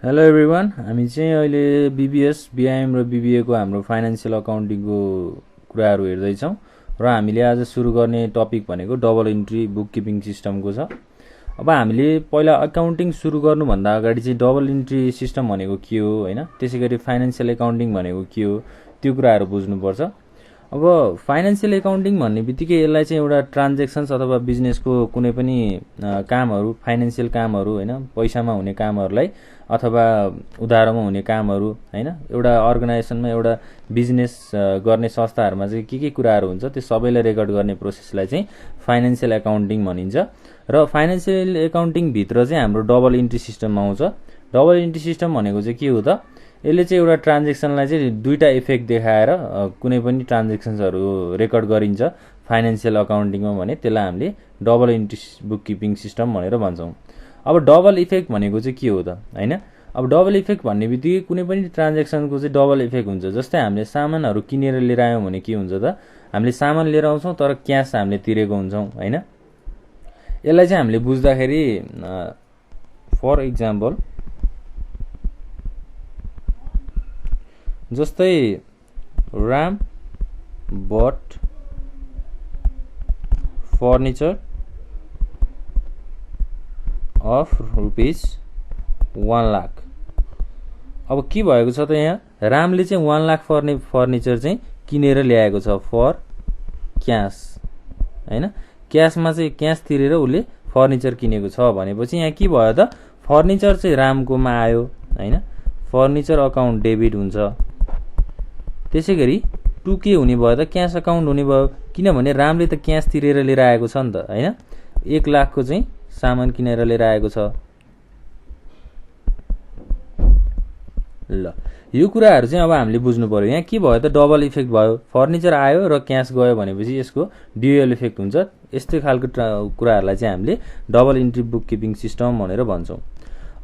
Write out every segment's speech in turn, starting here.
Hello everyone, हामी चाहिँ अहिले बीबीएस, बीआईएम र बीबीएको हाम्रो फाइनेन्सियल अकाउन्टिङको कुराहरू हेर्दैछौँ र हामीले आज सुरु गर्ने टपिक भनेको डबल इन्ट्री बुक किपिङ सिस्टमको छ। अब हामीले पहिला अकाउन्टिङ सुरु गर्नुभन्दा अगाडि चाहिँ डबल इन्ट्री सिस्टम भनेको के हो होइन, त्यसै गरी फाइनेन्सियल एकाउन्टिङ भनेको के हो त्यो कुराहरू बुझ्नुपर्छ। अब फाइनेन्सियल एकाउन्टिङ भन्ने बित्तिकै यसलाई चाहिँ एउटा ट्रान्जेक्सन्स अथवा बिजनेसको कुनै पनि कामहरू, फाइनेन्सियल कामहरू होइन, पैसामा हुने कामहरूलाई अथवा उधारोमा हुने कामहरू होइन, एउटा अर्गनाइजेसनमा एउटा बिजनेस गर्ने संस्थाहरूमा चाहिँ के कुराहरू हुन्छ त्यो सबैलाई रेकर्ड गर्ने प्रोसेसलाई चाहिँ फाइनेन्सियल एकाउन्टिङ भनिन्छ। र फाइनेन्सियल एकाउन्टिङभित्र चाहिँ हाम्रो डबल इन्ट्री सिस्टम आउँछ। डबल इन्ट्री सिस्टम भनेको चाहिँ के हो त, यसले चाहिँ एउटा ट्रान्जेक्सनलाई चाहिँ दुईवटा इफेक्ट देखाएर कुनै पनि ट्रान्जेक्सन्सहरू रेकर्ड गरिन्छ फाइनेन्सियल अकाउन्टिङमा भने त्यसलाई हामीले double entry book keeping system भनेर भन्छौँ। अब डबल इफेक्ट भनेको चाहिँ के हो त होइन, अब डबल इफेक्ट भन्ने बित्तिकै कुनै पनि ट्रान्जेक्सनको चाहिँ डबल इफेक्ट हुन्छ। जस्तै हामीले सामानहरू किनेर लिएर आयौँ भने के हुन्छ त, हामीले सामान लिएर आउँछौँ तर क्यास हामीले तिरेको हुन्छौँ होइन। यसलाई चाहिँ हामीले बुझ्दाखेरि फर इक्जाम्पल जस्तै Ram but furniture of rupees 1 lakh. अब के भएको छ त, यहाँ रामले चाहिँ 1 लाख पर्ने फर्निचर चाहिँ किनेर ल्याएको छ फर क्यास होइन। क्यासमा चाहिँ क्यास तिरेर उसले फर्निचर किनेको छ भनेपछि यहाँ के भयो त, फर्निचर चाहिँ रामकोमा आयो होइन, फर्निचर अकाउन्ट डेबिट हुन्छ। त्यसै गरी टु के हुने भयो त, क्यास अकाउन्ट हुने भयो, किनभने रामले त क्यास तिरेर लिएर आएको छ नि त होइन। 1 लाखको चाहिँ सामान किनेर लिएर आएको छ। ल यो कुराहरू चाहिँ अब हामीले बुझ्नु पर्यो। यहाँ के भयो त, डबल इफेक्ट भयो, फर्निचर आयो र क्यास गयो भनेपछि यसको ड्युअल इफेक्ट हुन्छ। यस्तै खालको कुराहरूलाई चाहिँ हामीले double entry book keeping system भनेर भन्छौँ।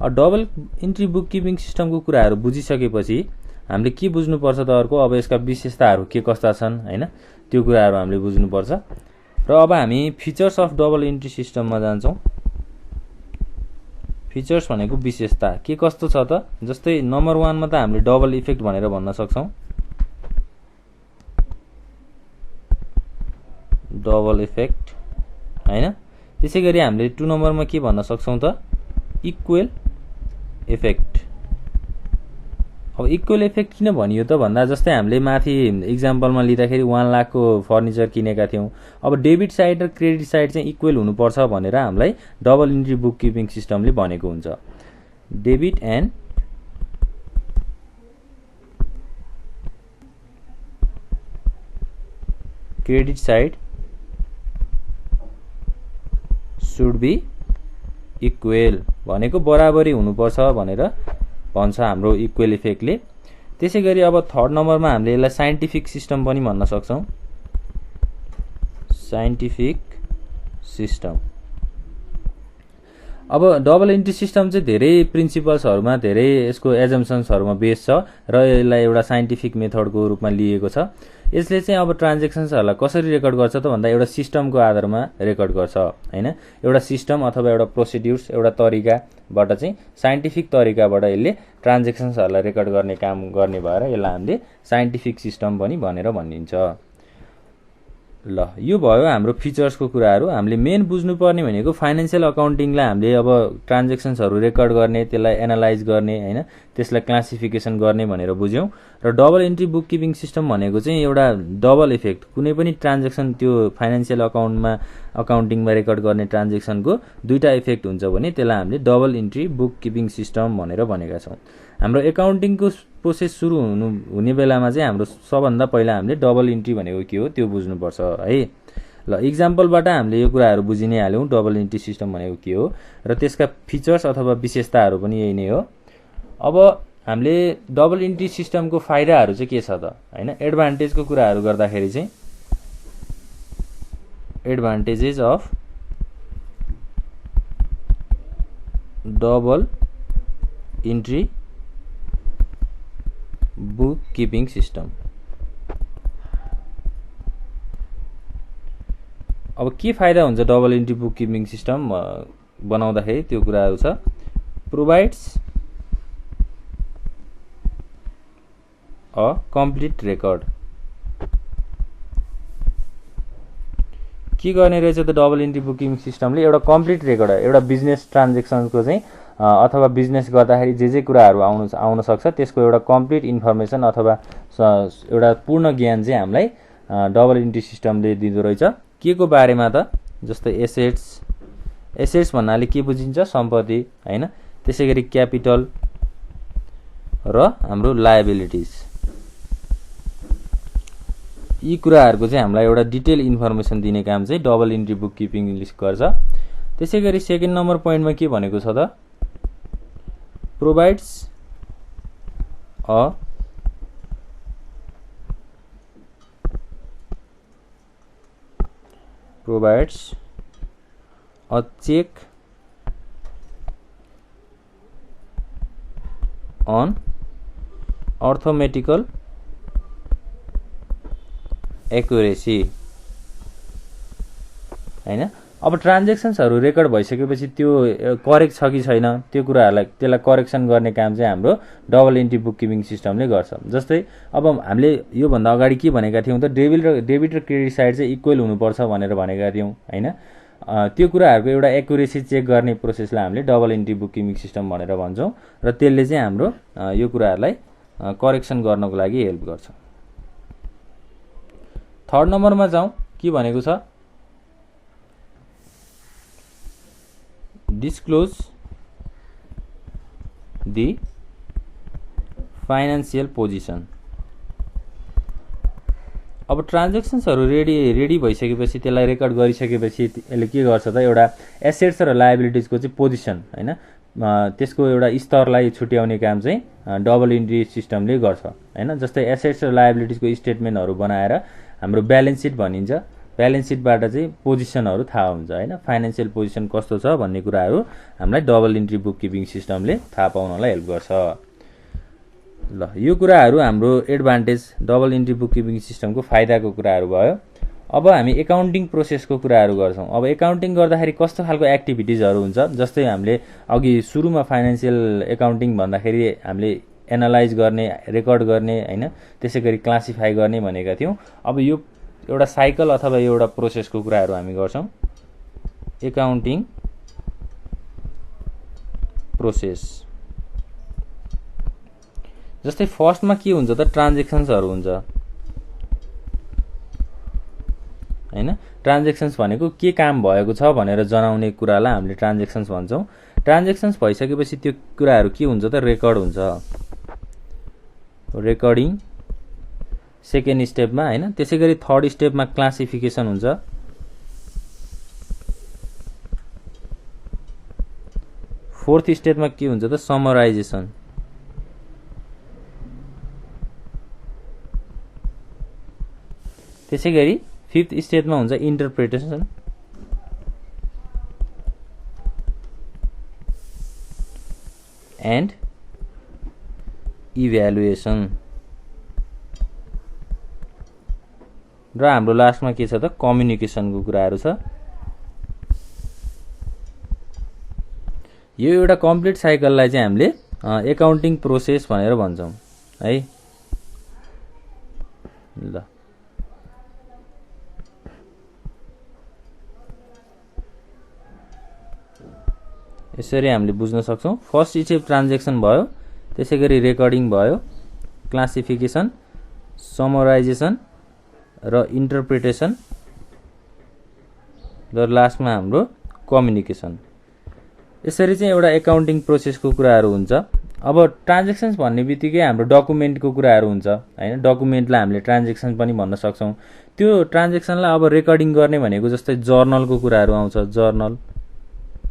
अब डबल इन्ट्री बुक किपिङ सिस्टमको कुराहरू बुझिसकेपछि हामीले के बुझ्नुपर्छ त अर्को, अब यसका विशेषताहरू के कस्ता छन् होइन, त्यो कुराहरू हामीले बुझ्नुपर्छ। र अब हामी फिचर्स अफ डबल इन्ट्री सिस्टममा जान्छौँ। फिचर्स भनेको विशेषता के कस्तो छ त, जस्तै नम्बर 1 मा त हामीले डबल इफेक्ट भनेर भन्न सक्छौँ, डबल इफेक्ट होइन। त्यसै गरी हामीले 2 नम्बरमा के भन्न सक्छौँ त, इक्वल इफेक्ट। अब इक्वल इफेक्ट किन भनियो त भन्दा, जस्तै हामीले माथि इक्जाम्पलमा लिँदाखेरि 1 लाखको फर्निचर किनेका थियौँ। अब डेबिट साइड र क्रेडिट साइड चाहिँ इक्वल हुनुपर्छ भनेर हामीलाई डबल इन्ट्री बुक किपिङ सिस्टमले भनेको हुन्छ। Debit and credit side should be equal भनेको बराबरी हुनुपर्छ भनेर भन्छ हाम्रो इक्वल इफेक्टले। त्यसै गरी अब 3rd नम्बरमा हामीले यसलाई साइन्टिफिक सिस्टम पनि भन्न सक्छौँ, साइन्टिफिक सिस्टम। अब डबल इन्ट्री सिस्टम चाहिँ धेरै प्रिन्सिपल्सहरूमा, धेरै यसको एजम्सन्सहरूमा बेस छ र यसलाई एउटा साइन्टिफिक मेथडको रूपमा लिएको छ। यसले चाहिँ अब ट्रान्जेक्सन्सहरूलाई कसरी रेकर्ड गर्छ त भन्दा, एउटा सिस्टमको आधारमा रेकर्ड गर्छ होइन। एउटा सिस्टम अथवा एउटा प्रोसिड्युर्स, एउटा तरिकाबाट चाहिँ साइन्टिफिक तरिकाबाट यसले ट्रान्जेक्सन्सहरूलाई रेकर्ड गर्ने काम गर्ने भएर यसलाई हामीले साइन्टिफिक सिस्टम पनि भनेर भनिन्छ। ल यो भयो हाम्रो फिचर्सको कुराहरू। हामीले मेन बुझ्नुपर्ने भनेको फाइनेन्सियल अकाउन्टिङलाई हामीले अब ट्रान्जेक्सन्सहरू रेकर्ड गर्ने, त्यसलाई एनालाइज गर्ने होइन, त्यसलाई क्लासिफिकेसन गर्ने भनेर बुझ्यौँ। र double entry book keeping system भनेको चाहिँ एउटा डबल इफेक्ट, कुनै पनि ट्रान्जेक्सन त्यो फाइनेन्सियल अकाउन्टिङमा रेकर्ड गर्ने ट्रान्जेक्सनको दुईवटा इफेक्ट हुन्छ भने त्यसलाई हामीले double entry book keeping system भनेर भनेका छौँ। हाम्रो एकाउन्टिङको प्रोसेस सुरु हुने बेलामा चाहिँ हाम्रो सबभन्दा पहिला हामीले डबल इन्ट्री भनेको के हो त्यो बुझ्नुपर्छ है। ल इक्जाम्पलबाट हामीले यो कुराहरू बुझि नै हाल्यौँ डबल इन्ट्री सिस्टम भनेको के हो र त्यसका फिचर्स अथवा विशेषताहरू पनि यही नै हो। अब हामीले डबल इन्ट्री सिस्टमको फाइदाहरू चाहिँ के छ त होइन, एडभान्टेजको कुराहरू गर्दाखेरि चाहिँ advantages of double entry book keeping system. अब के फाइदा हुन्छ double entry book keeping system बनाउँदाखेरि त्यो कुराहरू छ। Provides a complete record. के गर्ने रहेछ त डबल इन्ट्री बुकिङ सिस्टमले एउटा कम्प्लिट रेकर्ड, एउटा बिजनेस ट्रान्जेक्सनको चाहिँ अथवा बिजनेस गर्दाखेरि जे कुराहरू आउन सक्छ त्यसको एउटा कम्प्लिट इन्फर्मेसन अथवा एउटा पूर्ण ज्ञान चाहिँ हामीलाई डबल इन्ट्री सिस्टमले दिँदो रहेछ। के को बारेमा त, जस्तै एसेट्स भन्नाले के बुझिन्छ, सम्पत्ति हैन, त्यसैगरी क्यापिटल र हाम्रो लायबिलिटिज, यी कुराहरूको चाहिँ हामीलाई एउटा डिटेल इन्फर्मेसन दिने काम चाहिँ डबल इन्ट्री बुक किपिङले गर्छ। त्यसैगरी सेकेन्ड नम्बर पोइन्टमा के भनेको छ त, provides a check on arithmetical accuracy हैन। अब ट्रान्जेक्सन्सहरू रेकर्ड भइसकेपछि त्यो करेक्ट छ कि छैन त्यो कुराहरूलाई त्यसलाई करेक्सन गर्ने काम चाहिँ हाम्रो डबल इन्ट्री बुक किपिङ सिस्टमले गर्छ। जस्तै अब हामीले योभन्दा अगाडि के भनेका थियौँ त, डेबिट र क्रेडिट साइड चाहिँ इक्वल हुनुपर्छ भनेर भनेका थियौँ हैन। त्यो कुराहरूको एउटा एक्युरेसी चेक गर्ने प्रोसेसलाई हामीले double entry book keeping system भनेर भन्छौँ र त्यसले चाहिँ हाम्रो यो कुराहरूलाई करेक्सन गर्नको लागि हेल्प गर्छ। थर्ड नम्बरमा जाउँ, के भनेको छ, डिस्क्लोज दि फाइनेन्सियल पोजिसन। अब ट्रान्जेक्सन्सहरू रेडी भइसकेपछि त्यसलाई रेकर्ड गरिसकेपछि यसले के गर्छ त, एउटा एसेट्स र लायबिलिटिजको चाहिँ पोजिसन हैन, त्यसको एउटा स्तरलाई छुट्याउने काम चाहिँ डबल इन्ट्री सिस्टमले गर्छ हैन। जस्तै एसेट्स र लायबिलिटिजको स्टेटमेन्टहरू बनाएर हाम्रो ब्यालेन्स सिट भनिन्छ, ब्यालेन्स सिटबाट चाहिँ पोजिसनहरू थाहा हुन्छ हैन, फाइनेन्सियल पोजिसन कस्तो छ भन्ने कुराहरू हामीलाई डबल इन्ट्री बुक किपिङ सिस्टमले थाहा पाउनलाई हेल्प गर्छ। ल, यो कुराहरू हाम्रो advantage double entry book keeping सिस्टमको फाइदाको कुराहरू भयो। अब हामी एकाउन्टिङ प्रोसेसको कुराहरू गर्छौँ। अब एकाउन्टिङ गर्दाखेरि कस्तो खालको एक्टिभिटिजहरू हुन्छ, जस्तै हामीले अघि सुरुमा फाइनेन्सियल एकाउन्टिङ भन्दाखेरि हामीले एनालाइज गर्ने, रेकर्ड गर्ने हैन, त्यसैगरी क्लासिफाई गर्ने भनेका थियौँ। अब यो एउटा साइकल अथवा एउटा प्रोसेसको कुराहरू हामी गर्छौँ। एकाउन्टिङ प्रोसेस, जस्तै फर्स्टमा के हुन्छ त, ट्रान्जेक्सन्सहरू हुन्छ हैन। ट्रान्जेक्सन्स भनेको के काम भएको छ भनेर जनाउने कुरालाई हामीले ट्रान्जेक्सन्स भन्छौँ। ट्रान्जेक्सन्स भइसकेपछि त्यो कुराहरू के हुन्छ त, रेकर्ड हुन्छ, रेकर्डिङ सेकेन्ड स्टेपमा हैन। त्यसैगरी थर्ड स्टेपमा क्लासिफिकेसन हुन्छ, फोर्थ स्टेपमा के हुन्छ त, समराइजेसन, त्यसैगरी फिफ्थ स्टेजमा हुन्छ इन्टरप्रिटेसन एन्ड इभ्यालुएसन र हाम्रो लास्टमा के छ त, कम्युनिकेसनको कुराहरू छ। यो एउटा कम्प्लिट साइकललाई चाहिँ हामीले एकाउन्टिङ प्रोसेस भनेर भन्छौँ है। ल, यसरी हामीले बुझ्न सक्छौँ। फर्स्ट स्टेप ट्रान्जेक्सन भयो, त्यसैगरी रेकर्डिङ भयो, क्लासिफिकेसन, समराइजेसन र इन्टरप्रिटेसन र लास्टमा हाम्रो कम्युनिकेसन। यसरी चाहिँ एउटा एकाउन्टिङ प्रोसेसको कुराहरू हुन्छ। अब ट्रान्जेक्सन्स भन्ने बित्तिकै हाम्रो डकुमेन्टको कुराहरू हुन्छ हैन। डकुमेन्टलाई हामीले ट्रान्जेक्सन पनि भन्न सक्छौँ। त्यो ट्रान्जेक्सनलाई अब रेकर्डिङ गर्ने भनेको जस्तै जर्नलको कुराहरू आउँछ,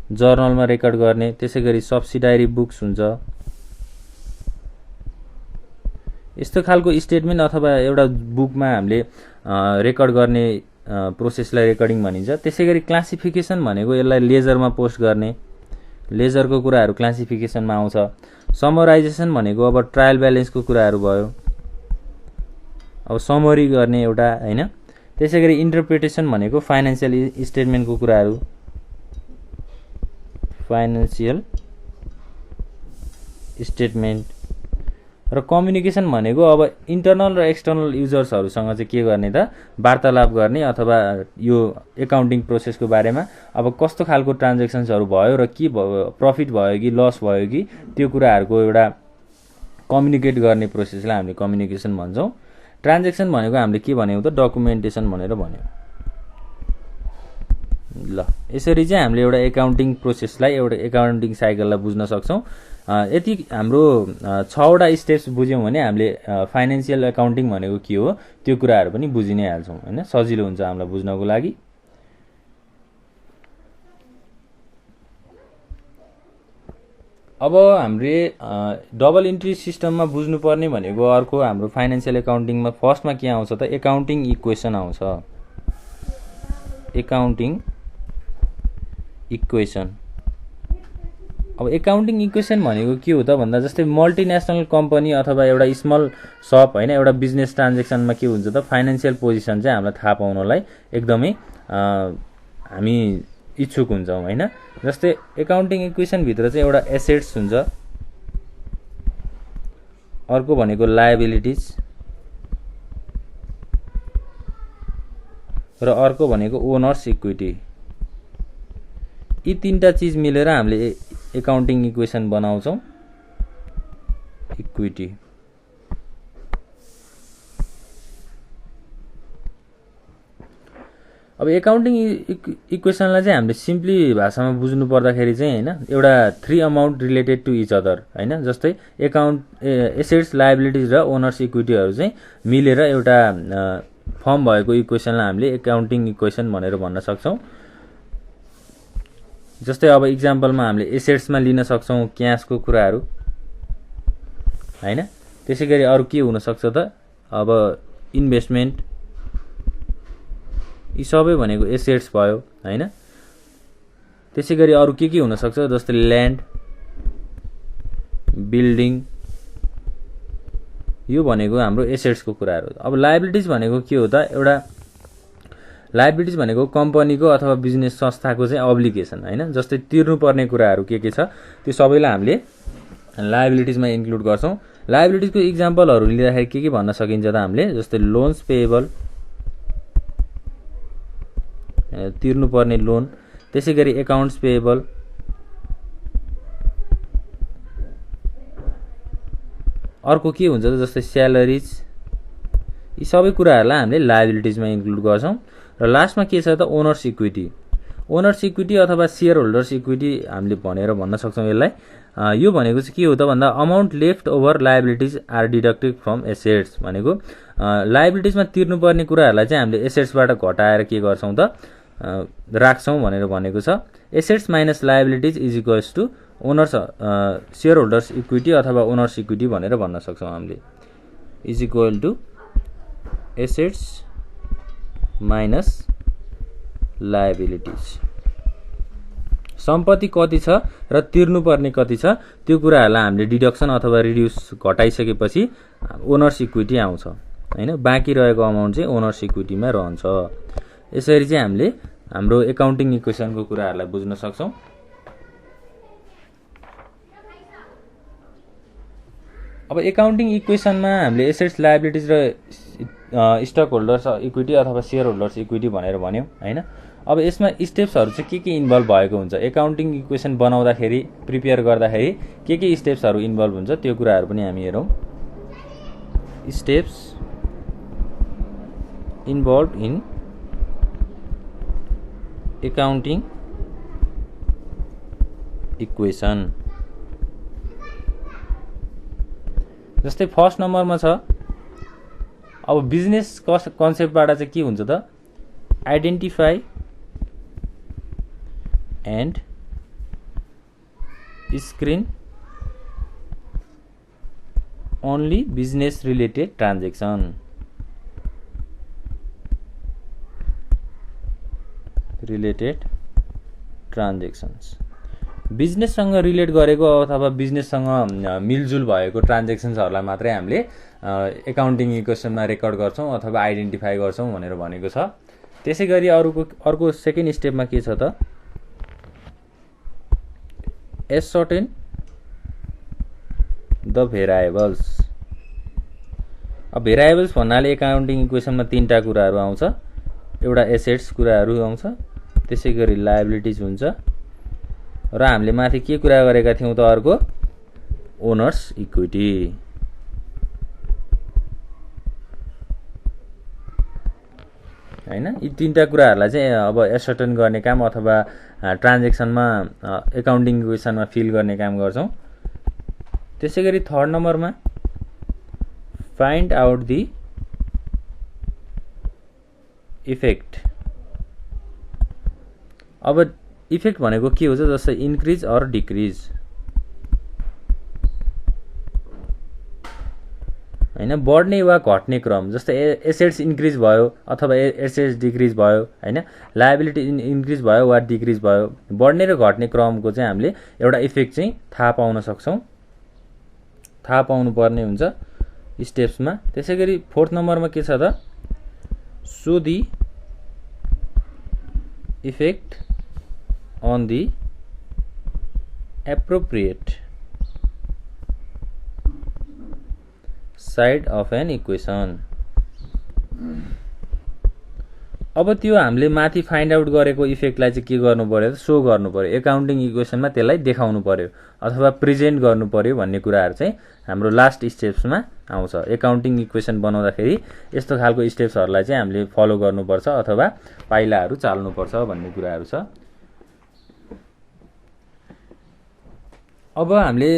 जर्नलमा रेकर्ड गर्ने, त्यसैगरी सब्सिडायरी बुक्स हुन्छ। यस्तो खालको स्टेटमेन्ट अथवा एउटा बुकमा हामीले रेकर्ड गर्ने प्रोसेसलाई रेकर्डिङ भनिन्छ। त्यसैगरी क्लासिफिकेसन भनेको यसलाई लेजरमा पोस्ट गर्ने, लेजरको कुराहरू क्लासिफिकेसनमा आउँछ। समराइजेसन भनेको अब ट्रायल ब्यालेन्सको कुराहरू भयो, अब समरी गर्ने एउटा हैन। त्यसैगरी इन्टरप्रिटेसन भनेको फाइनेन्सियल स्टेटमेन्टको कुराहरू, फाइनेन्सियल स्टेटमेन्ट र कम्युनिकेसन भनेको अब इन्टरनल र एक्सटर्नल युजर्सहरूसँग चाहिँ के गर्ने त वार्तालाप गर्ने अथवा यो एकाउन्टिङ प्रोसेसको बारेमा अब कस्तो खालको ट्रान्जेक्सन्सहरू भयो र के प्रफिट भयो कि लस भयो कि त्यो कुराहरूको एउटा कम्युनिकेट गर्ने प्रोसेसलाई हामीले कम्युनिकेसन भन्छौँ। ट्रान्जेक्सन भनेको हामीले के भन्यौँ त डकुमेन्टेसन भनेर भन्यौँ। ल यसरी चाहिँ हामीले एउटा एकाउन्टिङ प्रोसेसलाई एउटा एकाउन्टिङ साइकललाई बुझ्न सक्छौँ। यति हाम्रो 6वटा स्टेप्स बुझ्यौँ भने हामीले फाइनेन्सियल एकाउन्टिङ भनेको के हो त्यो कुराहरू पनि बुझि नै हाल्छौँ हैन, सजिलो हुन्छ हामीलाई बुझ्नको लागि। अब हामीले डबल इन्ट्री सिस्टममा बुझ्नुपर्ने भनेको अर्को हाम्रो फाइनेन्सियल एकाउन्टिङमा फर्स्टमा के आउँछ त एकाउन्टिङ इक्वेसन आउँछ। Accounting equation. अब एकाउन्टिङ इक्वेसन भनेको के हो त भन्दा जस्तै मल्टिनेसनल कम्पनी अथवा एउटा स्मल सप हैन एउटा बिजनेस ट्रान्जेक्सनमा के हुन्छ त फाइनेन्सियल पोजिसन चाहिँ हामीलाई थाहा पाउनलाई एकदमै हामी इच्छुक हुन्छौँ हैन। जस्तै एकाउन्टिङ इक्वेसन भित्र चाहिँ एउटा एसेट्स हुन्छ, अर्को भनेको लायबिलिटिज र अर्को भनेको ओनर्स इक्विटी। यी तीनटा चीज मिलेर हामीले एकाउन्टिङ इक्वेसन बनाउँछौँ। इक्विटी अब एकाउन्टिङ इक्वेसनलाई चाहिँ हामीले सिम्पली भाषामा बुझ्नु पर्दाखेरि चाहिँ हैन एउटा 3 amount related to each other हैन। जस्तै एसेट्स लायबिलिटिज र ओनर्स इक्विटीहरू चाहिँ मिलेर एउटा फर्म भएको इक्वेसनलाई हामीले एकाउन्टिङ इक्वेसन भनेर भन्न सक्छौँ। जस्तै अब इक्जाम्पलमा हामीले एसेट्समा लिन सक्छौँ क्याशको कुराहरू हैन। त्यसैगरी अरु के हुन सक्छ त अब इन्भेस्टमेन्ट, यी सबै भनेको एसेट्स भयो हैन। त्यसैगरी अरु के हुन सक्छ जस्तै ल्यान्ड, बिल्डिङ, यो भनेको हाम्रो एसेट्सको कुराहरू। अब लायबिलिटिज भनेको के हो त एउटा लायबिलिटिज भनेको कम्पनीको अथवा बिजनेस संस्थाको चाहिँ अब्लिगेसन हैन। जस्तै तिर्नुपर्ने कुराहरू के छ त्यो सबैलाई हामीले लायबिलिटिजमा इन्क्लुड गर्छौं। लायबिलिटिजको इक्जाम्पलहरू लिँदाखेरि के भन्न सकिन्छ त हामीले जस्तै लोन्स पेएबल, तिर्नुपर्ने लोन, त्यसैगरी एकाउन्ट्स पेएबल, अर्को के हुन्छ त जस्तै स्यालरीज, यी सबै कुराहरूलाई हामीले लायबिलिटिजमा इन्क्लुड गर्छौं। र लास्टमा के छ त ओनर्स इक्विटी। ओनर्स इक्विटी अथवा शेयर होल्डर्स इक्विटी हामीले भनेर भन्न सक्छौं यसलाई। यो भनेको चाहिँ के हो त भन्दा amount left over liabilities are deducted from assets भनेको लायबिलिटिजमा तिर्नुपर्ने कुराहरूलाई चाहिँ हामीले एसेट्सबाट घटाएर के गर्छौं त राख्छौं भनेर भनेको छ। Assets minus liabilities is equals to owners share holders equity अथवा ओनर्स इक्विटी भनेर भन्न सक्छौं हामीले। Is equal to assets minus liabilities. सम्पत्ति कति छ र तिर्नुपर्ने कति छ त्यो कुराहरूलाई हामीले डिडक्सन अथवा रिड्युस घटाइसकेपछि ओनर्स इक्विटी आउँछ हैन। बाँकी रहेको अमाउन्ट चाहिँ ओनर्स इक्विटीमा रहन्छ। यसरी चाहिँ हामीले हाम्रो एकाउन्टिङ इक्वेसनको कुराहरूलाई बुझ्न सक्छौं। अब एकाउन्टिङ इक्वेसनमा हामीले एसेट्स लायबिलिटिज र स्टक होल्डर्स इक्विटी अथवा शेयर होल्डर्स इक्विटी भनेर भन्यौं हैन। अब यसमा स्टेप्सहरु चाहिँ के इन्भल्भ भएको हुन्छ एकाउन्टिङ इक्वेसन बनाउँदाखेरि प्रिपेयर गर्दाखेरि के स्टेप्सहरु इन्भल्भ हुन्छ त्यो कुराहरु पनि हामी हेरौं। Steps involve in accounting equation. जस्तै फर्स्ट नम्बरमा छ अब बिजनेस कन्सेप्टबाट चाहिँ के हुन्छ त identify and screen only business related transaction. बिजनेससँग रिलेट गरेको अथवा बिजनेससँग मिलजुल भएको ट्रान्जेक्सन्सहरुलाई मात्रै हामीले एकाउन्टिङ इक्वेसनमा रेकर्ड गर्छौं अथवा आइडेन्टिफाई गर्छौं भनेर भनेको छ। त्यसैगरी अर्को सेकेन्ड स्टेपमा के छ त ascertain the variables अब भेरिएबल्स भन्नाले एकाउन्टिङ इक्वेसनमा तीनटा कुराहरू आउँछ। एउटा एसेट्स कुराहरू आउँछ, त्यसै गरी लायबिलिटिज हुन्छ, र हामीले माथि के कुरा गरेका थियौँ त अर्को ओनर्स इक्विटी। हैन, यी तीनटा कुराहरूलाई चाहिँ अब एसर्टेन गर्ने काम अथवा ट्रान्जेक्सनमा एकाउन्टिङ इक्वेसनमा फिल गर्ने काम गर्छौँ। त्यसै गरी थर्ड नम्बरमा फाइन्ड आउट दी इफेक्ट। अब इफेक्ट भनेको के हुन्छ, जस्तै इन्क्रिज अर डिक्रिज हैन, बढ्ने वा घट्ने क्रम। जस्तै एसेट्स इन्क्रिज भयो अथवा एसेट्स डिक्रिज भयो हैन, लायबिलिटी इन्क्रिज भयो वा डिक्रिज भयो, बढ्ने र घट्ने क्रमको चाहिँ हामीले एउटा इफेक्ट चाहिँ थाहा पाउन सक्छौँ, थाहा पाउनु पर्ने हुन्छ स्टेप्समा। त्यसै गरी फोर्थ नम्बरमा के छ त, so the effect on the appropriate side of an equation. अब त्यो हामीले माथि फाइन्ड आउट गरेको इफेक्टलाई चाहिँ के गर्नु पर्यो, सो गर्नु पर्यो, एकाउन्टिङ इक्वेसनमा त्यसलाई देखाउनु पर्यो अथवा प्रेजेन्ट गर्नु पर्यो भन्ने कुराहरू चाहिँ हाम्रो लास्ट स्टेप्समा आउँछ। एकाउन्टिङ इक्वेसन बनाउँदाखेरि यस्तो खालको स्टेप्सहरूलाई चाहिँ हामीले फलो गर्नुपर्छ अथवा पाइलाहरू चाल्नुपर्छ भन्ने कुराहरू छ। अब हामीले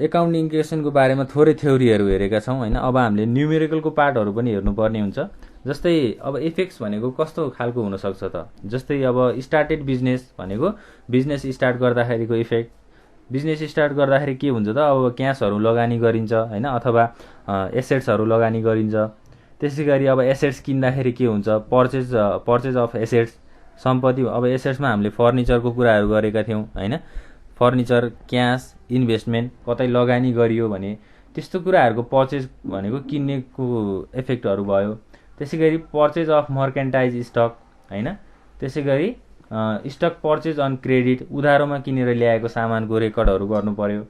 एकाउन्टिङ इक्वेसनको बारेमा थोरै थ्योरीहरू हेरेका छौँ हैन। अब हामीले न्युमेरिकलको पार्टहरू पनि हेर्नुपर्ने हुन्छ। जस्तै अब इफेक्ट्स भनेको कस्तो खालको हुनसक्छ त, जस्तै अब स्टार्टेड बिजनेस भनेको business start गर्दाखेरिको effect. Business start गर्दाखेरि के हुन्छ त, अब क्यासहरू लगानी गरिन्छ हैन, अथवा एसेट्सहरू लगानी गरिन्छ। त्यसै गरी अब एसेट्स किन्दाखेरि के हुन्छ, पर्चेज अफ एसेट्स, सम्पत्ति। अब एसेट्समा हामीले फर्निचरको कुराहरू गरेका थियौँ हैन, फर्निचर, क्यास, इन्भेस्टमेन्ट कतै लगानी गरियो भने त्यस्तो कुराहरूको पर्चेज भनेको किन्नेको इफेक्टहरू भयो। त्यसै गरी पर्चेज अफ मर्केन्टाइज स्टक हैन, त्यसै गरी स्टक पर्चेज अन क्रेडिट, उधारोमा किनेर ल्याएको सामानको रेकर्डहरू गर्नु पर्यो।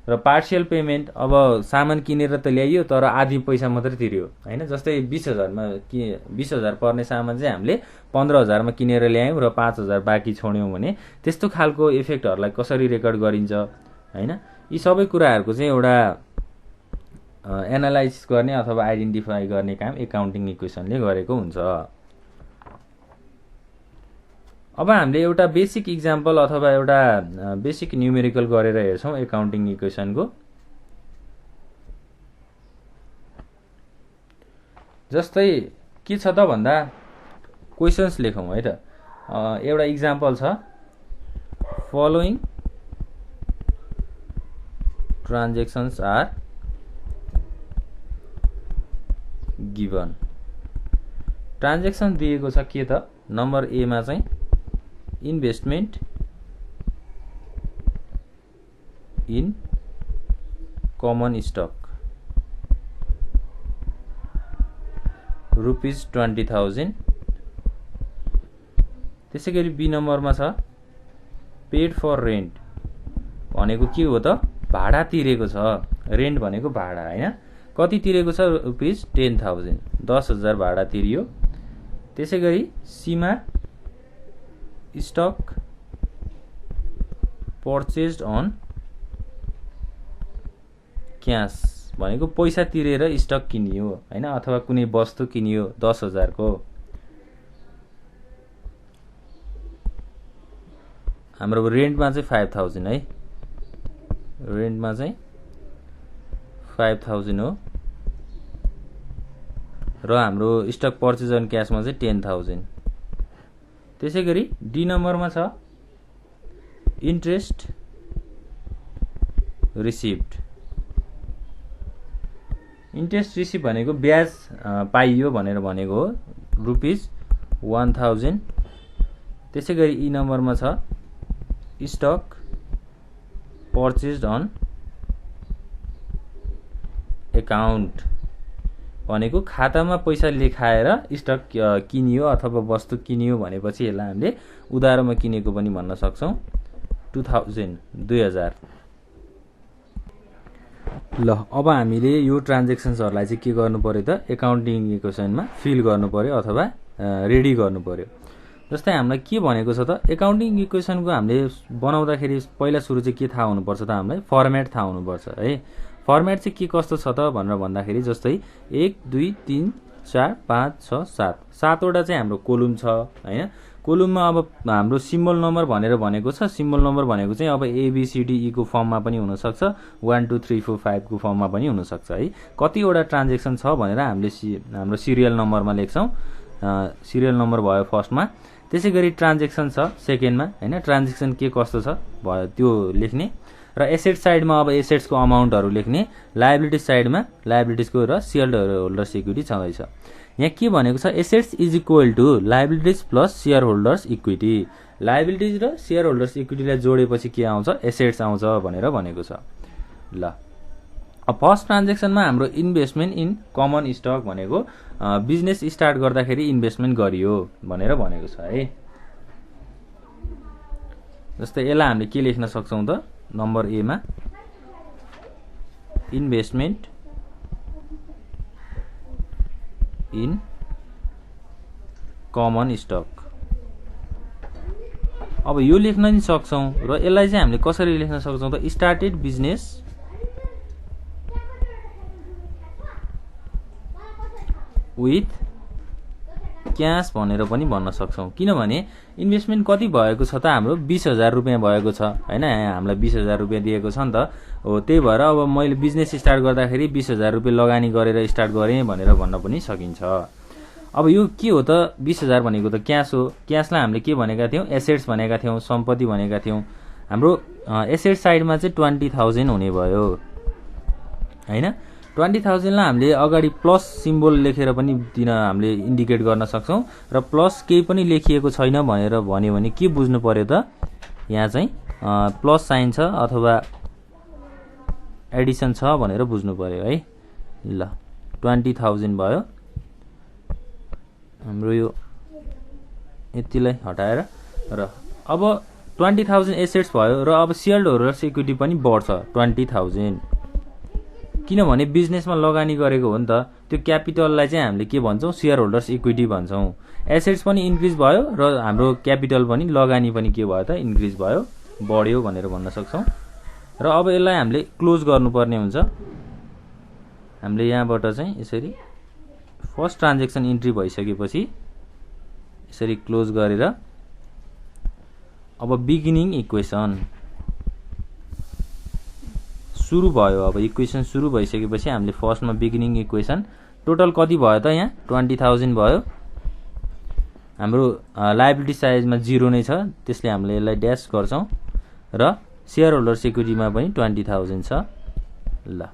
र पार्शियल पेमेन्ट, अब सामान किनेर त ल्याइयो तर आधी पैसा मात्रै तिर्यो हैन। जस्तै 20,000 पर्ने सामान चाहिँ हामीले 15,000मा किनेर ल्यायौँ र 5,000 बाँकी छोड्यौँ भने त्यस्तो खालको इफेक्टहरूलाई कसरी रेकर्ड गरिन्छ हैन। यी सबै कुराहरूको चाहिँ एउटा एनालाइसिस गर्ने अथवा आइडेन्टिफाई गर्ने काम एकाउन्टिङ इक्वेसनले गरेको हुन्छ। अब हामीले एउटा बेसिक इक्जाम्पल अथवा एउटा बेसिक न्युमेरिकल गरेर हेर्छौँ एकाउन्टिङ इक्वेसनको। जस्तै के छ त भन्दा क्वेसन्स लेखौँ है त। एउटा इक्जाम्पल छ, following transactions are given. Transaction दिएको छ के त, नम्बर ए मा चाहिँ इन्भेस्टमेन्ट इन कमन स्टक ₹20,000। त्यसै गरी बी नम्बरमा छ पेड फर रेन्ट, भनेको के हो त, भाडा तिरेको छ। रेन्ट भनेको भाडा हैन, कति तिरेको छ, ₹10,000, 10,000 भाडा तिरियो। त्यसै गरी सीमा स्टक पर्चेज्ड अन क्यास, भनेको पैसा तिरेर स्टक किनियो हैन, अथवा कुनै वस्तु किनियो 10,000 को। हाम्रो रेन्टमा चाहिँ 5,000 है, रेन्टमा चाहिँ 5,000 हो र हाम्रो स्टक पर्चेज अन क्यासमा चाहिँ 10,000। त्यसै गरी डी नम्बरमा छ इन्ट्रेस्ट रिसिभ्ड। इन्ट्रेस्ट रिसिभ भनेको ब्याज पाइयो भनेर भनेको हो, ₹1,000। त्यसै गरी ई नम्बरमा छ स्टक पर्चेज्ड अन एकाउन्ट, भनेको खातामा पैसा लेखाएर स्टक किनियो अथवा वस्तु किनियो भनेपछि यसलाई हामीले उधारोमा किनेको पनि भन्न सक्छौँ। 2000। ल अब हामीले यो ट्रान्जेक्सन्सहरूलाई चाहिँ के गर्नु पर्यो त एकाउन्टिङ इक्वेसनमा फिल गर्नु पर्यो अथवा रेडी गर्नु पर्यो। जस्तै हामीलाई के भनेको छ त एकाउन्टिङ इक्वेसनको हामीले बनाउँदाखेरि पहिला सुरु चाहिँ के थाहा हुनुपर्छ त हामीलाई फर्मेट थाहा हुनुपर्छ है। फर्मेट चाहिँ के कस्तो छ त भनेर भन्दाखेरि जस्तै 1 2 3 4 5 6 7 7वटा चाहिँ हाम्रो कोलुम छ हैन। कोलुममा अब हाम्रो सिम्बल नम्बर भनेर भनेको छ। सिम्बल नम्बर भनेको चाहिँ अब ABCDE को फर्ममा पनि हुनसक्छ 1 2 3 4 5 को फर्ममा पनि हुनसक्छ है। कतिवटा ट्रान्जेक्सन छ भनेर हामीले हाम्रो सिरियल नम्बरमा लेख्छौँ। सिरियल नम्बर भयो फर्स्टमा, त्यसै गरी ट्रान्जेक्सन छ सेकेन्डमा हैन। ट्रान्जेक्सन के कस्तो छ भयो त्यो लेख्ने र एसेट साइडमा अब एसेट्सको अमाउन्टहरू लेख्ने, लायबिलिटिज साइडमा लायबिलिटिजको र सेयर होल्डर्स इक्विटी छँदैछ। यहाँ के भनेको छ assets is equal to liabilities plus share holders equity. Liabilities र सेयर होल्डर्स इक्विटीलाई जोडेपछि के आउँछ एसेट्स आउँछ भनेर भनेको छ। ल अब फर्स्ट ट्रान्जेक्सनमा हाम्रो इन्भेस्टमेन्ट इन कमन स्टक भनेको बिजनेस स्टार्ट गर्दाखेरि इन्भेस्टमेन्ट गरियो भनेर भनेको छ है। जस्तै यसलाई हामीले के लेख्न सक्छौँ त नम्बर ए मा इन्भेस्टमेन्ट इन कमन स्टक। अब यो लेख्न नि सक्छौँ र यसलाई चाहिँ हामीले कसरी लेख्न सक्छौँ त स्टार्टेड बिजनेस विथ क्यास भनेर पनि भन्न सक्छौँ। किनभने इन्भेस्टमेन्ट कति भएको छ त हाम्रो 20,000 रुपियाँ भएको छ हैन। हामीलाई 20,000 रुपियाँ दिएको छ नि त हो। त्यही भएर अब मैले बिजनेस स्टार्ट गर्दाखेरि 20,000 रुपियाँ लगानी गरेर स्टार्ट गरेँ भनेर भन्न पनि सकिन्छ। अब यो के हो त 20,000 भनेको त क्यास हो। क्यासलाई हामीले के भनेका थियौँ एसेट्स भनेका थियौँ, सम्पत्ति भनेका थियौँ। हाम्रो एसेट साइडमा चाहिँ 20,000 हुने भयो हैन। 20,000 लाई हामीले अगाडि प्लस सिम्बल लेखेर पनि दिन हामीले इन्डिकेट गर्न सक्छौँ र प्लस केही पनि लेखिएको छैन भनेर भन्यो भने के बुझ्नु पर्यो त यहाँ चाहिँ प्लस साइन छ अथवा एडिसन छ भनेर बुझ्नु पर्यो है। ल 20,000 भयो हाम्रो यो यतिलाई हटाएर र अब 20,000 एसेट्स भयो र अब सेयर होल्डर्स इक्विटी पनि बढ्छ 20,000 किनभने बिजनेसमा लगानी गरेको हो नि त। त्यो क्यापिटललाई चाहिँ हामीले के भन्छौँ सेयर होल्डर्स इक्विटी भन्छौँ। एसेट्स पनि इन्क्रिज भयो र हाम्रो क्यापिटल पनि लगानी पनि के भयो त इन्क्रिज भयो बढ्यो भनेर भन्न सक्छौँ। र अब यसलाई हामीले क्लोज गर्नुपर्ने हुन्छ। हामीले यहाँबाट चाहिँ यसरी फर्स्ट ट्रान्जेक्सन इन्ट्री भइसकेपछि यसरी क्लोज गरेर अब बिगिनिङ इक्वेसन सुरु भयो। अब इक्वेसन सुरु भइसकेपछि हामीले फर्स्टमा बिगिनिङ इक्वेसन टोटल कति भयो त यहाँ 20,000 भयो। हाम्रो लायबिलिटी साइजमा 0 नै छ त्यसले हामीले यसलाई ड्यास गर्छौँ र सेयर होल्डर्स इक्विटीमा पनि 20,000 छ। ल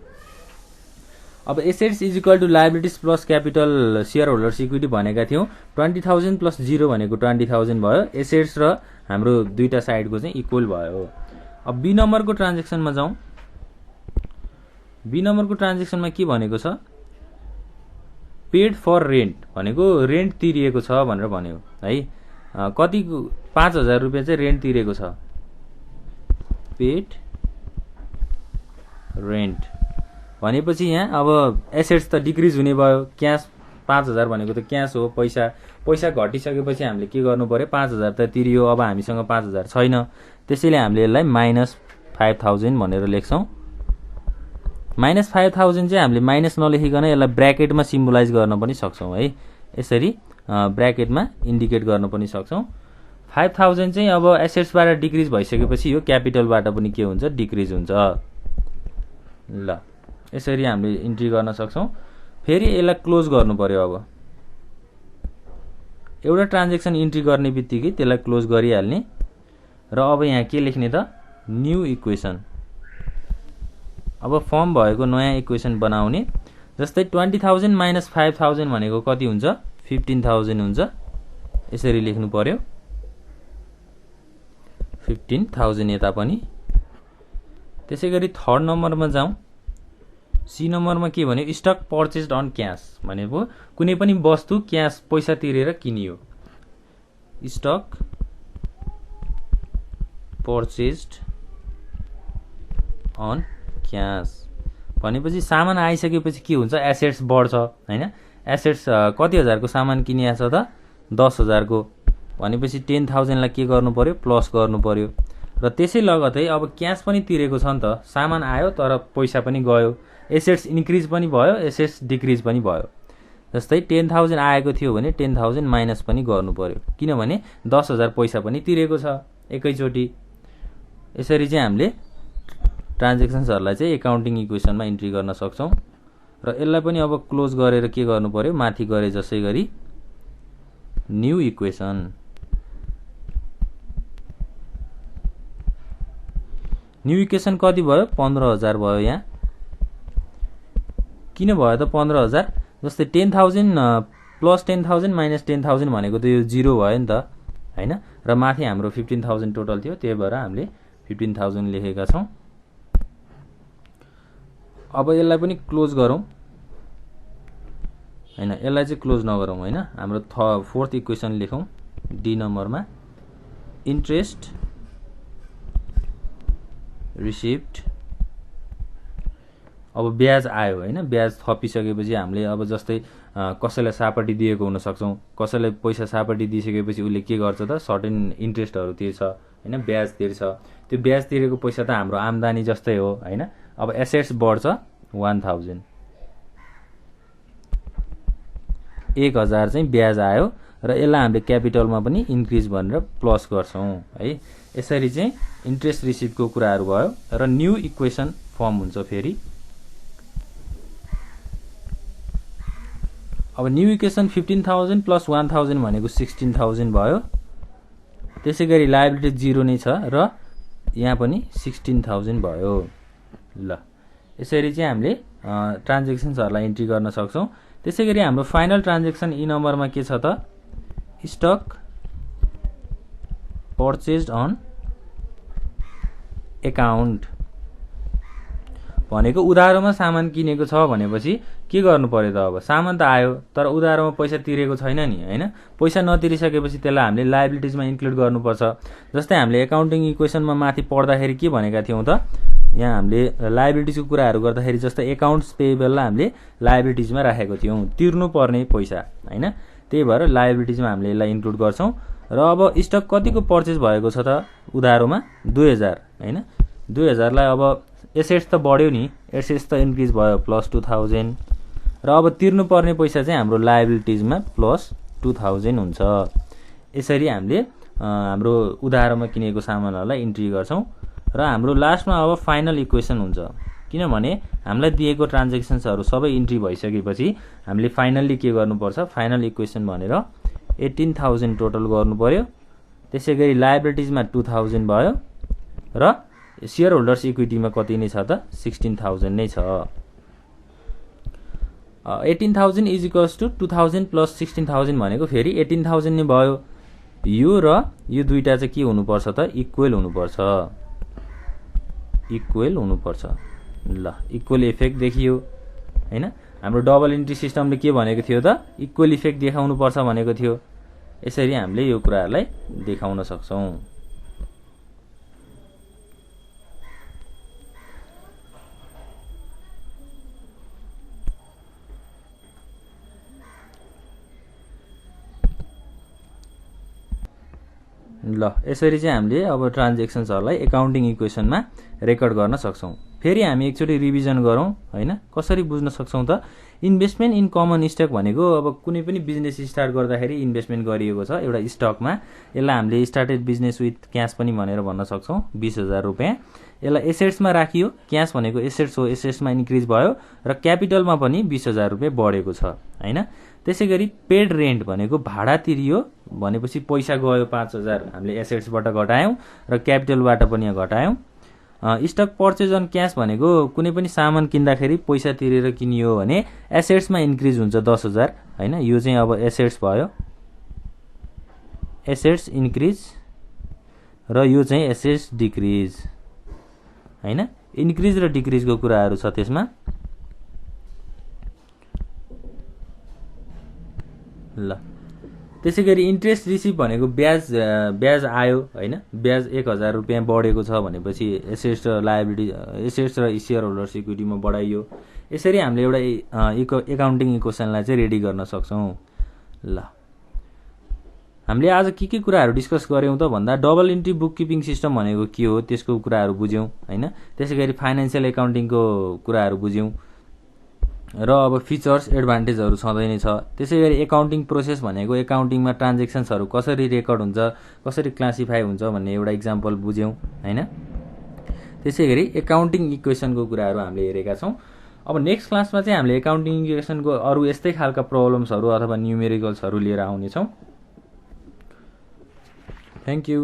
अब assets is equal to liabilities plus capital share holders equity भनेका थियौँ। 20,000 प्लस 0 भनेको 20,000 भयो। एसेट्स र हाम्रो दुईटा साइडको चाहिँ इक्वल भयो। अब बी नम्बरको ट्रान्जेक्सनमा जाउँ। बी नम्बरको ट्रान्जेक्सनमा के भनेको छ पेड फर रेन्ट भनेको रेन्ट तिरिएको छ भनेर भन्यो है। कति 5,000 रुपियाँ चाहिँ रेन्ट तिरेको छ पेड रेन्ट भनेपछि यहाँ अब एसेट्स त डिक्रिज हुने भयो। क्यास 5,000 भनेको त क्यास हो पैसा घटिसकेपछि हामीले के गर्नु पर्यो 5,000 त तिरियो। अब हामीसँग 5,000 छैन त्यसैले हामीले यसलाई -5,000 भनेर लेख्छौँ। -5,000 चाहिँ हामीले माइनस नलेखिकन यसलाई ब्र्याकेटमा सिम्बलाइज गर्न पनि सक्छौँ है। यसरी ब्र्याकेटमा इन्डिकेट गर्न पनि सक्छौँ। 5,000 चाहिँ अब एसेट्सबाट डिक्रिज भइसकेपछि यो क्यापिटलबाट पनि के हुन्छ डिक्रिज हुन्छ। ल यसरी हामीले इन्ट्री गर्न सक्छौँ। फेरि यसलाई क्लोज गर्नु पर्यो। अब एउटा ट्रान्जेक्सन इन्ट्री गर्ने बित्तिकै त्यसलाई क्लोज गरिहाल्ने र अब यहाँ के लेख्ने त न्यू इक्वेसन। अब फर्म भएको नयाँ इक्वेसन बनाउने। जस्तै 20,000 - 5,000 भनेको कति हुन्छ 15,000 हुन्छ। यसरी लेख्नु पर्यो 15,000 यता पनि। त्यसै गरी थर्ड नम्बरमा जाउँ। सी नम्बरमा के भन्यो स्टक पर्चेस्ड अन क्यास भनेको कुनै पनि वस्तु क्यास पैसा तिरेर किनियो। स्टक पर्चेस्ड अन क्यास भनेपछि सामान आइसकेपछि के हुन्छ, एसेट्स बढ्छ हैन। एसेट्स कति हजारको सामान किनिया छ त 10,000 को, भनेपछि 10,000 लाई के गर्नु पर्यो, प्लस गर्नु पर्यो। र त्यसै लगतै अब क्याश पनि तिरेको छ नि त, सामान आयो तर पैसा पनि गयो, एसेट्स इन्क्रिज पनि भयो, एसेट्स डिक्रिज पनि भयो। जस्तै 10,000 आएको थियो भने 10,000 माइनस पनि गर्नु पर्यो, किनभने 10,000 पैसा पनि तिरेको छ एकैचोटि। यसरी चाहिँ हामीले ट्रान्ज्याक्सन्सहरूलाई चाहिँ एकाउन्टिङ इक्वेसनमा इन्ट्री गर्न सक्छौं। र यसलाई पनि अब क्लोज गरेर के गर्नु पर्यो, माथि गरे जसै गरी न्यू इक्वेसन। न्यू इक्वेसन कति भयो, 15,000 भयो। यहाँ किन भयो त 15,000, जस्तै 10,000 प्लस 10,000 माइनस 10,000 भनेको त यो 0 भयो नि त हैन। र माथि हाम्रो 15,000 टोटल थियो, त्यही भएर हामीले 15,000 लेखेका छौं। अब यसलाई पनि क्लोज गरौँ हैन, यसलाई चाहिँ क्लोज नगरौँ हैन। हाम्रो फोर्थ इक्वेसन लेखौँ डी नम्बरमा, इन्ट्रेस्ट रिसिप्ट। अब ब्याज आयो हैन, ब्याज थपिसकेपछि हामीले अब जस्तै कसैलाई सापटी दिएको हुन सक्छौं, कसैलाई पैसा सापटी दिइसकेपछि उसले के गर्छ त सर्टेन इन्ट्रेस्टहरु तिर्छ हैन, ब्याज तिर्छ। त्यो ब्याज तिरेको पैसा त हाम्रो आम्दानी जस्तै हो हैन। अब एसेट्स बढ्छ 1000, 1000 चाहिँ ब्याज आयो र यसलाई हामीले क्यापिटलमा पनि इन्क्रिज भनेर प्लस गर्छौं है। यसरी चाहिँ इन्ट्रेस्ट रिसिप्टको कुराहरु भयो र न्यू इक्वेसन फर्म हुन्छ फेरि। अब न्यू इक्वेसन 15,000 प्लस 1000 भनेको 16,000 भयो। त्यसैगरी लायबिलिटी 0 नै छ र यहाँ पनि 16,000 भयो। ल यसरी चाहिँ हामीले ट्रान्ज्याक्सन्सहरुलाई इन्ट्री गर्न सक्छौं। त्यसैगरी हाम्रो फाइनल ट्रान्ज्याक्सन ई नम्बरमा के छ त, स्टक पर्चेज्ड अन एकाउन्ट भनेको उधारोमा सामान किनेको छ भनेपछि के गर्नु पर्यो त, अब सामान त आयो तर उधारोमा पैसा तिरेको छैन नि हैन। पैसा नतिरिसकेपछि त्यसलाई हामीले लायबिलिटिजमा इन्क्लुड गर्नुपर्छ। जस्तै हामीले एकाउन्टिङ इक्वेसनमा माथि पढ्दाखेरि के भनेका थियौं त, यहाँ हामीले लायबिलिटिजको कुराहरु गर्दाखेरि जस्तै एकाउन्ट्स पेएबललाई हामीले लायबिलिटिजमा राखेको थियौं, तिर्नु पर्ने पैसा हैन। त्यही भएर लायबिलिटिजमा हामीले यसलाई इन्क्लुड गर्छौं। र अब स्टक कतिको पर्चेज भएको छ त उधारोमा 2000 हैन। 2000 लाई अब एसेट्स त बढ्यो नि, एसेट्स त इन्क्रिज भयो प्लस 2000 र अब तिर्नु पर्ने पैसा चाहिँ हाम्रो लायबिलिटिजमा प्लस 2000 हुन्छ। यसरी हामीले हाम्रो उधारोमा किनेको सामानहरुलाई इन्ट्री गर्छौं र हाम्रो लास्टमा अब फाइनल इक्वेसन हुन्छ। किनभने हामीलाई दिएको ट्रान्ज्याक्सन्सहरु सबै इन्ट्री भइसकेपछि हामीले फाइनल्ली के गर्नुपर्छ, फाइनल इक्वेसन भनेर 18,000 टोटल गर्नु पर्यो। त्यसैगरी लायबिलिटिजमा 2000 भयो र शेयर होल्डर्स इक्विटीमा कति नै छ त 16,000 नै छ। 18,000 इज इक्वल्स टु 2000 प्लस 16,000 भनेको फेरि 18,000 नै भयो। यो र यो दुईटा चाहिँ के हुनुपर्छ त, इक्वल हुनुपर्छ, इक्वल हुनुपर्छ। ल इक्वल इफेक्ट देखियो हैन। हाम्रो डबल इन्ट्री सिस्टमले के भनेको थियो त, इक्वल इफेक्ट देखाउनु पर्छ भनेको थियो। यसरी हामीले यो कुराहरुलाई देखाउन सक्छौं। ल यसरी चाहिँ हामीले अब ट्रान्ज्याक्सन्सहरुलाई एकाउन्टिङ इक्वेसनमा रेकर्ड गर्न सक्छौं। फेरि हामी एकचोटी रिभिजन गरौँ हैन, कसरी बुझ्न सक्छौं त। इन्भेस्टमेन्ट इन कमन स्टक भनेको अब कुनै पनि बिजनेस स्टार्ट गर्दाखेरि इन्भेस्टमेन्ट गरिएको छ एउटा स्टकमा, यसलाई हामीले स्टार्टेड बिजनेस विथ क्याश पनि भनेर भन्न सक्छौं। 20,000 रुपैयाँ यसलाई एसेट्समा राखियो, क्याश भनेको एसेट्स हो, एसेट्समा इन्क्रिज भयो र क्यापिटलमा पनि 20,000 रुपैयाँ बढेको छ हैन। त्यसैगरी पेड रेन्ट भनेको भाडा तिरियो भनेपछि पैसा गयो 5,000 हामीले एसेट्सबाट घटायौं र क्यापिटलबाट पनि घटायौं। स्टक पर्चेज अन क्याश भनेको कुनै पनि सामान किन्दाखेरि पैसा तिरेर किनियो भने एसेट्समा इन्क्रिज हुन्छ 10,000 हैन। यो चाहिँ अब एसेट्स भयो, एसेट्स इन्क्रिज र यो चाहिँ एसेट्स डिक्रिज हैन। इन्क्रिज र डिक्रिजको कुराहरु छ त्यसमा। ल त्यसैगरी इन्ट्रेस्ट रिसिभ भनेको ब्याज आयो हैन, ब्याज 1000 रुपैयाँ बढेको छ भनेपछि एसेट्स र लायबिलिटी, एसेट्स र सेयर होल्डर्स इक्विटीमा बढाइयो। यसरी हामीले एउटा एकाउन्टिङ इक्वेसनलाई चाहिँ रेडी गर्न सक्छौँ। ल हामीले आज के कुराहरू डिस्कस गऱ्यौँ त भन्दा double entry book keeping system भनेको के हो त्यसको कुराहरू बुझ्यौँ हैन। त्यसैगरी फाइनान्शियल एकाउन्टिङको कुराहरू बुझ्यौँ र अब फिचर्स एडभान्टेजहरू छँदै नै छ। त्यसैगरी एकाउन्टिङ प्रोसेस भनेको एकाउन्टिङमा ट्रान्जेक्सन्सहरू कसरी रेकर्ड हुन्छ, कसरी क्लासिफाई हुन्छ भन्ने एउटा इक्जाम्पल बुझ्यौँ हैन। त्यसैगरी एकाउन्टिङ इक्वेसनको कुराहरू हामीले हेरेका छौँ। अब नेक्स्ट क्लासमा चाहिँ हामीले एकाउन्टिङ इक्वेसनको अरू यस्तै खालका प्रब्लम्सहरू अथवा न्युमेरिकल्सहरू लिएर आउनेछौँ। Thank you.